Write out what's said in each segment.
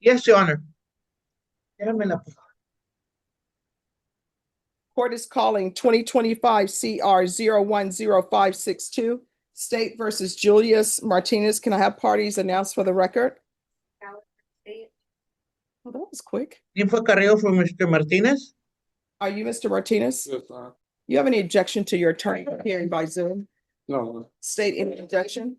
Yes, Your Honor. Espérame la- Court is calling 2025 CR 010562, State versus Julius Martinez. Can I have parties announced for the record? Oh, that was quick. Info Carrillo for Mr. Martinez. Are you Mr. Martinez? Yes, ma'am. You have any objection to your attorney appearing by Zoom? No, ma'am. State any objection?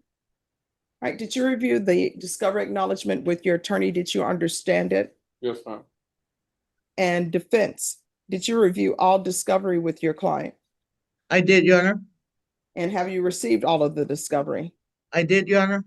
All right, did you review the discovery acknowledgement with your attorney? Did you understand it? Yes, ma'am. And defense, did you review all discovery with your client? I did, Your Honor. And have you received all of the discovery? I did, Your Honor.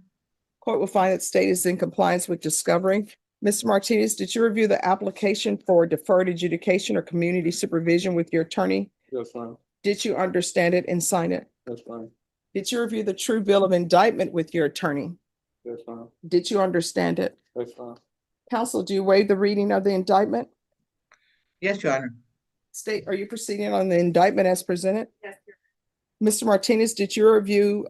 Court will find that state is in compliance with discovery. Mr. Martinez, did you review the application for deferred adjudication or community supervision with your attorney? Yes, ma'am. Did you understand it and sign it? Yes, ma'am. Did you review the true bill of indictment with your attorney? Yes, ma'am. Did you understand it? Yes, ma'am. Counsel, do you waive the reading of the indictment? Yes, Your Honor. State, are you proceeding on the indictment as presented? Yes, sir. Mr. Martinez, did you review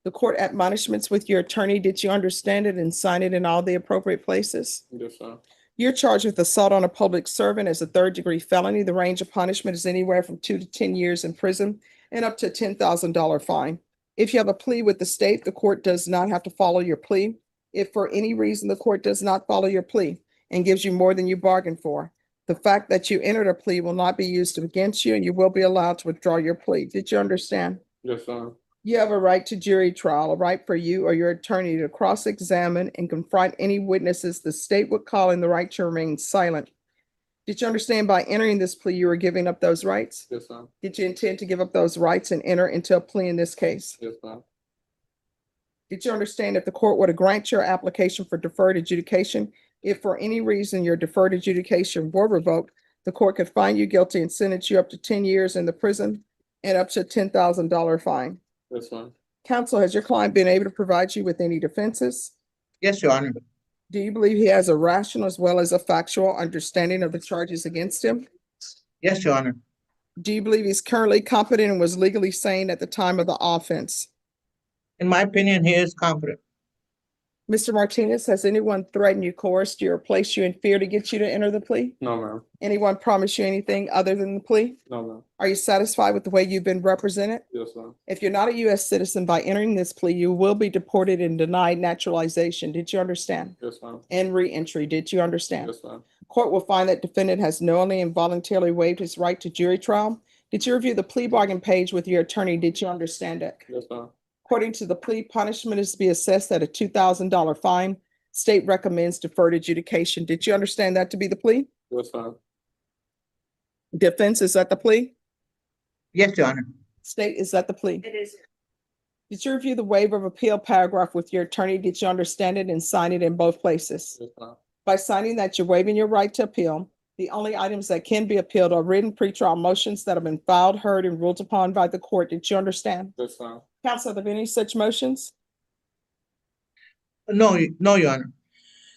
the court admonishments with your attorney? Did you understand it and sign it in all the appropriate places? Yes, ma'am. You're charged with assault on a public servant as a third-degree felony. The range of punishment is anywhere from 2 to 10 years in prison and up to a $10,000 fine. If you have a plea with the state, the court does not have to follow your plea. If for any reason the court does not follow your plea and gives you more than you bargained for, the fact that you entered a plea will not be used against you and you will be allowed to withdraw your plea. Did you understand? Yes, ma'am. You have a right to jury trial, a right for you or your attorney to cross-examine and confront any witnesses the state would call in the right to remain silent. Did you understand by entering this plea, you were giving up those rights? Yes, ma'am. Did you intend to give up those rights and enter into a plea in this case? Yes, ma'am. Did you understand if the court were to grant your application for deferred adjudication, if for any reason your deferred adjudication were revoked, the court could find you guilty and sentence you up to 10 years in the prison and up to a $10,000 fine? Yes, ma'am. Counsel, has your client been able to provide you with any defenses? Yes, Your Honor. Do you believe he has a rational as well as a factual understanding of the charges against him? Yes, Your Honor. Do you believe he's currently competent and was legally sane at the time of the offense? In my opinion, he is competent. Mr. Martinez, has anyone threatened you, coerced you, or placed you in fear to get you to enter the plea? No, ma'am. Anyone promised you anything other than the plea? No, ma'am. Are you satisfied with the way you've been represented? Yes, ma'am. If you're not a U.S. citizen, by entering this plea, you will be deported and denied naturalization. Did you understand? Yes, ma'am. And re-entry. Did you understand? Yes, ma'am. Court will find that defendant has knowingly and voluntarily waived his right to jury trial. Did you review the plea bargain page with your attorney? Did you understand it? Yes, ma'am. According to the plea, punishment is to be assessed at a $2,000 fine. State recommends deferred adjudication. Did you understand that to be the plea? Yes, ma'am. Defense, is that the plea? Yes, Your Honor. State, is that the plea? It is. Did you review the waiver of appeal paragraph with your attorney? Did you understand it and sign it in both places? Yes, ma'am. By signing that, you're waiving your right to appeal. The only items that can be appealed are written pretrial motions that have been filed, heard, and ruled upon by the court. Did you understand? Yes, ma'am. Counsel, are there any such motions? No, Your Honor.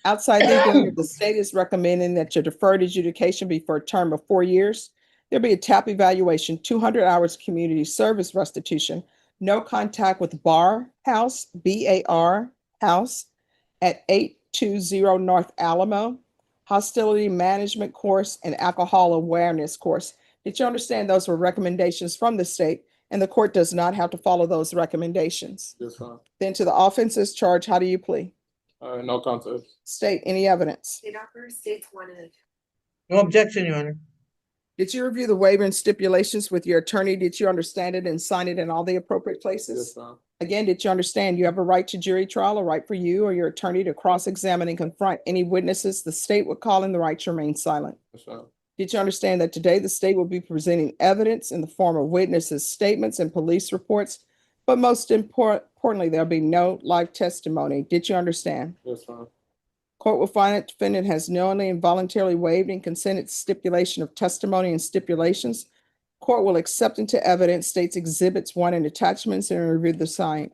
Outside legal, the state is recommending that your deferred adjudication be for a term of 4 years. There'll be a TAP evaluation, 200 hours community service restitution, no contact with Bar House, BAR House at 820 North Alamo, hostility management course, and alcohol awareness course. Did you understand those were recommendations from the state and the court does not have to follow those recommendations? Yes, ma'am. Then to the offenses charge, how do you plead? No contest. State, any evidence? State offer, state's wanted. No objection, Your Honor. Did you review the waiver and stipulations with your attorney? Did you understand it and sign it in all the appropriate places? Yes, ma'am. Again, did you understand you have a right to jury trial, a right for you or your attorney to cross-examine and confront any witnesses the state would call in the right to remain silent? Yes, ma'am. Did you understand that today the state will be presenting evidence in the form of witnesses' statements and police reports? But most importantly, there'll be no live testimony. Did you understand? Yes, ma'am. Court will find that defendant has knowingly and voluntarily waived and consented to stipulation of testimony and stipulations. Court will accept into evidence states exhibits 1 and attachments and review the sign.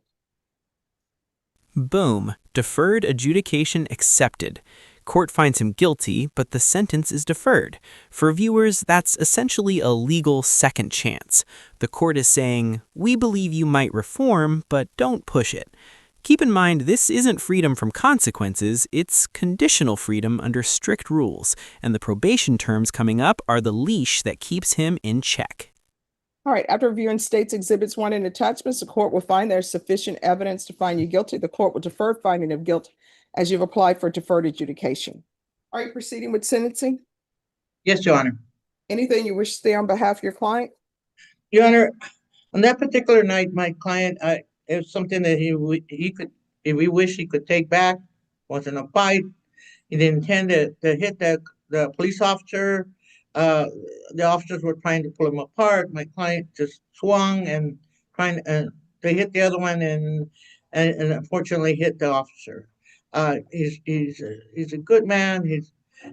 Boom. Deferred adjudication accepted. Court finds him guilty, but the sentence is deferred. For viewers, that's essentially a legal second chance. The court is saying, we believe you might reform, but don't push it. Keep in mind, this isn't freedom from consequences, it's conditional freedom under strict rules, and the probation terms coming up are the leash that keeps him in check. All right, after reviewing states exhibits 1 and attachments, the court will find there's sufficient evidence to find you guilty. The court will defer finding of guilt as you've applied for deferred adjudication. Are you proceeding with sentencing? Yes, Your Honor. Anything you wish to say on behalf of your client? Your Honor, on that particular night, my client, it was something that he could, if he wished, he could take back. Wasn't a fight. He didn't intend to hit the police officer. Uh, the officers were trying to pull him apart. My client just swung and they hit the other one and unfortunately hit the officer. He's a good man.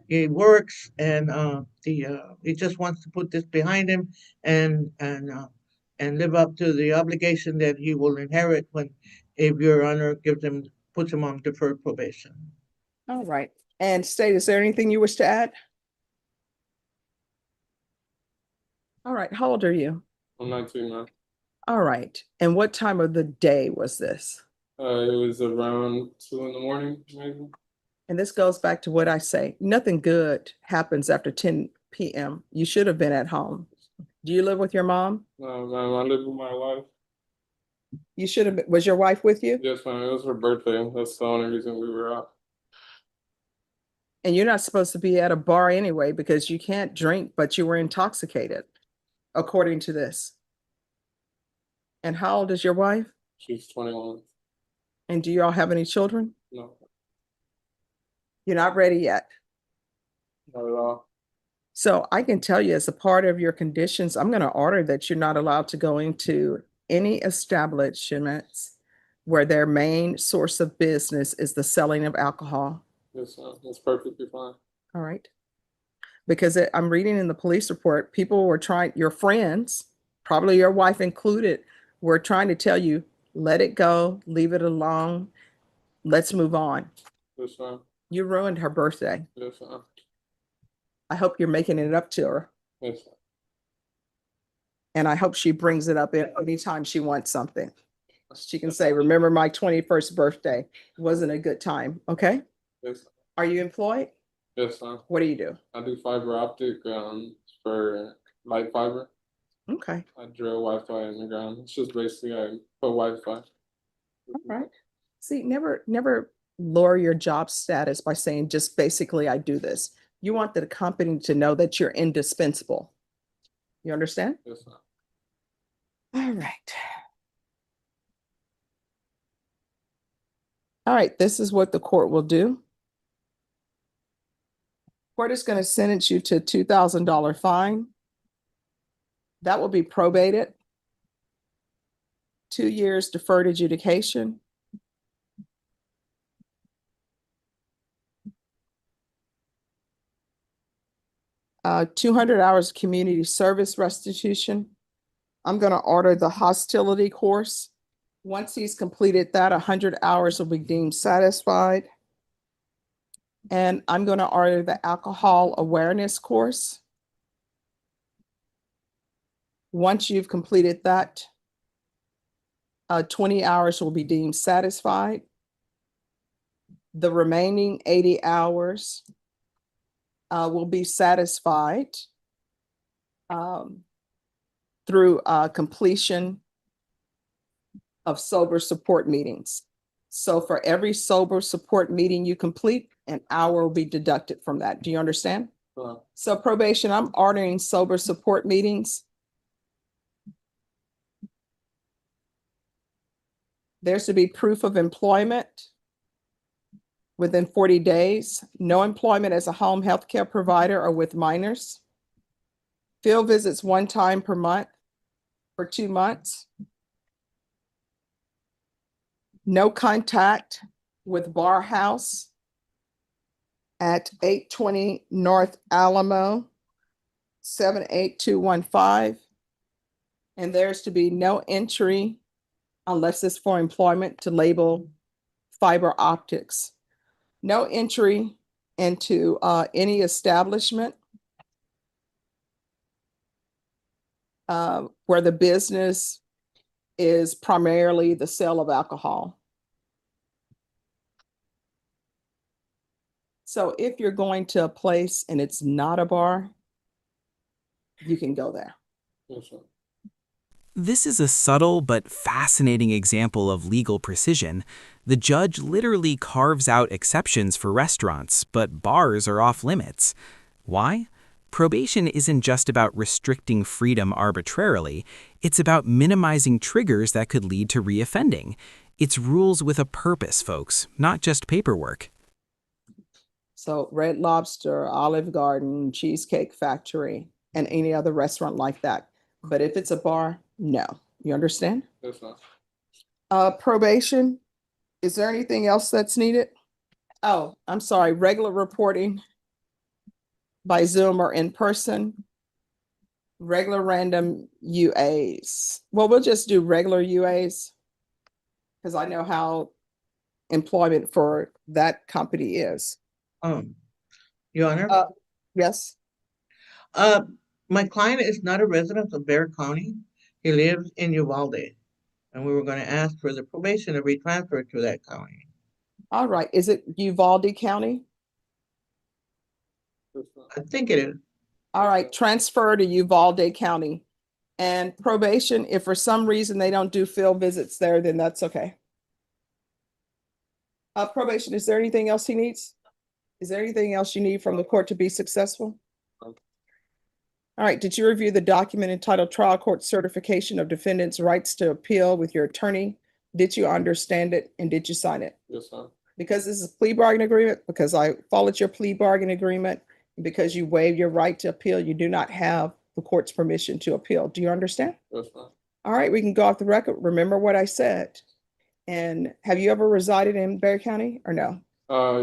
He works and he just wants to put this behind him and live up to the obligation that he will inherit when, if Your Honor puts him on deferred probation. All right. And state, is there anything you wish to add? All right. How old are you? I'm 19 now. All right. And what time of the day was this? It was around 2 in the morning, maybe. And this goes back to what I say. Nothing good happens after 10 p.m. You should have been at home. Do you live with your mom? No, ma'am, I live with my wife. You should have been. Was your wife with you? Yes, ma'am, it was her birthday. That's the only reason we were out. And you're not supposed to be at a bar anyway because you can't drink, but you were intoxicated, according to this. And how old is your wife? She's 21. And do you all have any children? No, You're not ready yet. not at all. So I can tell you, as a part of your conditions, I'm going to order that you're not allowed to go into any establishments where their main source of business is the selling of alcohol. Yes, ma'am, that's perfectly fine. All right. Because I'm reading in the police report, people were trying, your friends, probably your wife included, were trying to tell you, let it go, leave it alone, let's move on. Yes, ma'am. You ruined her birthday. Yes, ma'am. I hope you're making it up to her. Yes, ma'am. And I hope she brings it up anytime she wants something. She can say, remember my 21st birthday. It wasn't a good time. Okay. Yes, Are you employed? yes, ma'am. What do you do? I do fiber optic for light fiber. Okay. I drill Wi-Fi in the ground. It's just basically I put Wi-Fi. All right. See, never lower your job status by saying just basically I do this. You want the company to know that you're indispensable. You understand? Yes, ma'am. All right. All right, this is what the court will do. Court is going to sentence you to a $2,000 fine. That will be probated. 2 years deferred adjudication. Uh, 200 hours community service restitution. I'm going to order the hostility course. Once he's completed that, 100 hours will be deemed satisfied. And I'm going to order the alcohol awareness course. Once you've completed that, 20 hours will be deemed satisfied. The remaining 80 hours will be satisfied through completion of sober support meetings. So for every sober support meeting you complete, an hour will be deducted from that. Do you understand? So probation, I'm ordering sober support meetings. There's to be proof of employment within 40 days, no employment as a home health care provider or with minors. Field visits 1 time per month for 2 months. No contact with Bar House at 820 North Alamo, 78215. And there's to be no entry unless it's for employment to label fiber optics. No entry into any establishment where the business is primarily the sale of alcohol. So if you're going to a place and it's not a bar, you can go there. Yes, sir. This is a subtle but fascinating example of legal precision. The judge literally carves out exceptions for restaurants, but bars are off limits. Why? Probation isn't just about restricting freedom arbitrarily, it's about minimizing triggers that could lead to reoffending. It's rules with a purpose, folks, not just paperwork. So Red Lobster, Olive Garden, Cheesecake Factory, and any other restaurant like that. But if it's a bar, no. You understand? Yes, sir. Probation, is there anything else that's needed? Oh, I'm sorry, regular reporting by Zoom or in person. Regular random UAs. Well, we'll just do regular UAs because I know how employment for that company is. Your Honor, Yes. my client is not a resident of Bexar County. He lives in Uvalde, and we were going to ask for the probation to be transferred to that county. All right. Is it Uvalde County? Yes, sir. I think it is. All right, transfer to Uvalde County. And probation, if for some reason they don't do field visits there, then that's okay. Probation, is there anything else he needs? Is there anything else you need from the court to be successful? No. All right, did you review the document entitled Trial Court Certification of Defendant's Rights to Appeal with your attorney? Did you understand it and did you sign it? Yes, sir. Because this is a plea bargain agreement, because I followed your plea bargain agreement, because you waived your right to appeal, you do not have the court's permission to appeal. Do you understand? Yes, sir. All right, we can go off the record. Remember what I said. And have you ever resided in Bexar County or no? I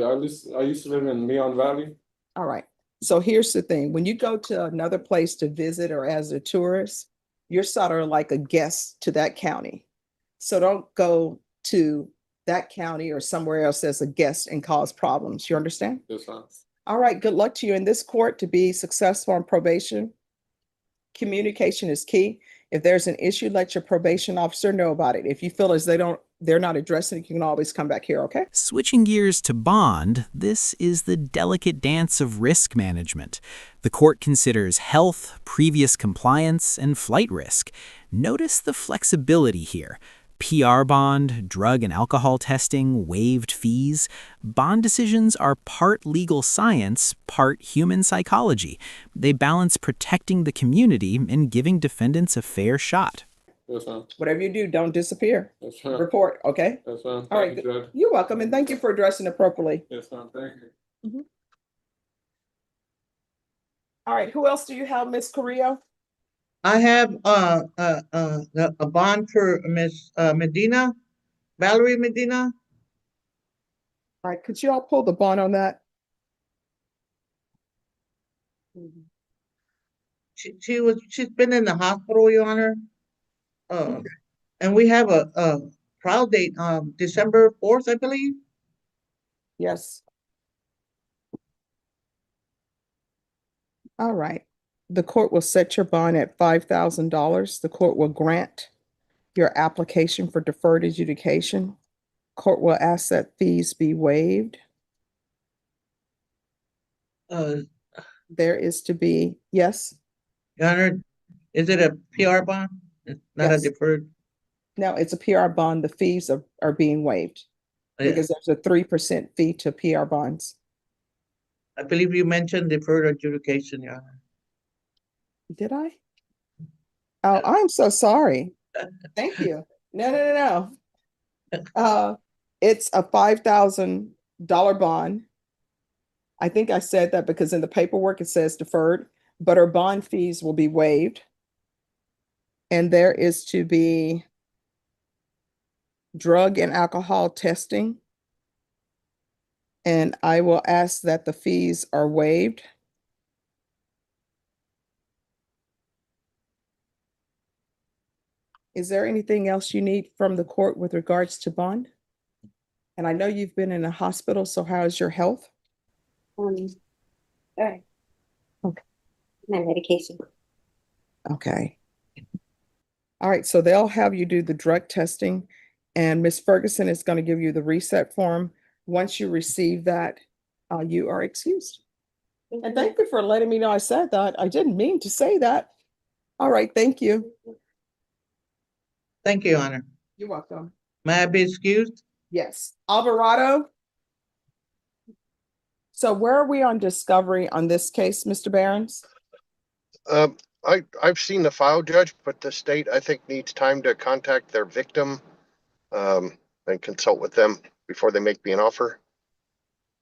used to live in Leon Valley. All right. So here's the thing. When you go to another place to visit or as a tourist, you're sort of like a guest to that county. So don't go to that county or somewhere else as a guest and cause problems. You understand? Yes, sir. All right. Good luck to you in this court to be successful on probation. Communication is key. If there's an issue, let your probation officer know about it. If you feel as they're not addressing it, you can always come back here, okay? Switching gears to bond, this is the delicate dance of risk management. The court considers health, previous compliance, and flight risk. Notice the flexibility here. PR bond, drug and alcohol testing, waived fees. Bond decisions are part legal science, part human psychology. They balance protecting the community and giving defendants a fair shot. Yes, sir. Whatever you do, don't disappear. Yes, sir. Report, okay? Yes, sir. All right. Thank you, Judge. You're welcome, and thank you for addressing appropriately. Yes, sir. Thank you. All right, who else do you have, Miss Carrillo? I have a bond for Miss Medina, Valerie Medina. All right, could you all pull the bond on that? She's been in the hospital, Your Honor. And we have a trial date December 4th, I believe. Yes. All right. The court will set your bond at $5,000. The court will grant your application for deferred adjudication. Court will ask that fees be waived. There is to be, yes? Your Honor, is it a PR bond? It's not Yes. a deferred? No, it's a PR bond. The fees are being waived Yeah. because there's a 3% fee to PR bonds. I believe you mentioned deferred adjudication, Your Honor. Did I? Oh, I'm so sorry. Thank you. No. It's a $5,000 bond. I think I said that because in the paperwork it says deferred, but our bond fees will be waived. And there is to be drug and alcohol testing. And I will ask that the fees are waived. Is there anything else you need from the court with regards to bond? And I know you've been in a hospital, so how is your health? All right. Okay. My medication. Okay. All right, so they'll have you do the drug testing, and Ms. Ferguson is going to give you the reset form. Once you receive that, You are excused. And thank you for letting me know I said that. I didn't mean to say that. All right, thank you. Thank you, Your Honor. You're welcome. May I be excused? Yes. Alvarado? So where are we on discovery on this case, Mr. Barons? I've seen the file, Judge, but the state, I think, needs time to contact their victim and consult with them before they make me an offer.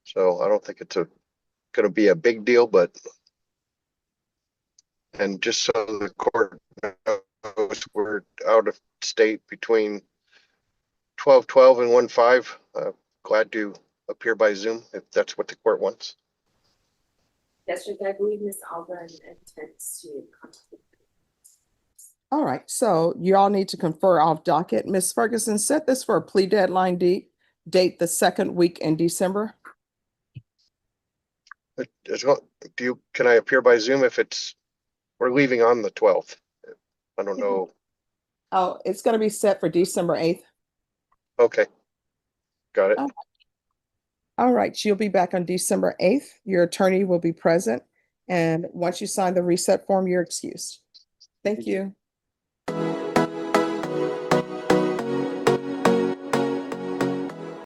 So I don't think it's going to be a big deal, and just so the court knows, we're out of state between 12/12 and 1/5. Glad to appear by Zoom if that's what the court wants. Yes, Judge, I believe Ms. Alburn intends to contact. All right, so you all need to confer off docket. Ms. Ferguson, set this for a plea deadline date the second week in December. Can I appear by Zoom if we're leaving on the 12th? I don't know. Oh, it's going to be set for December 8th. Okay. Got it. Oh. All right, you'll be back on December 8th. Your attorney will be present. And once you sign the reset form, you're excused. Thank you.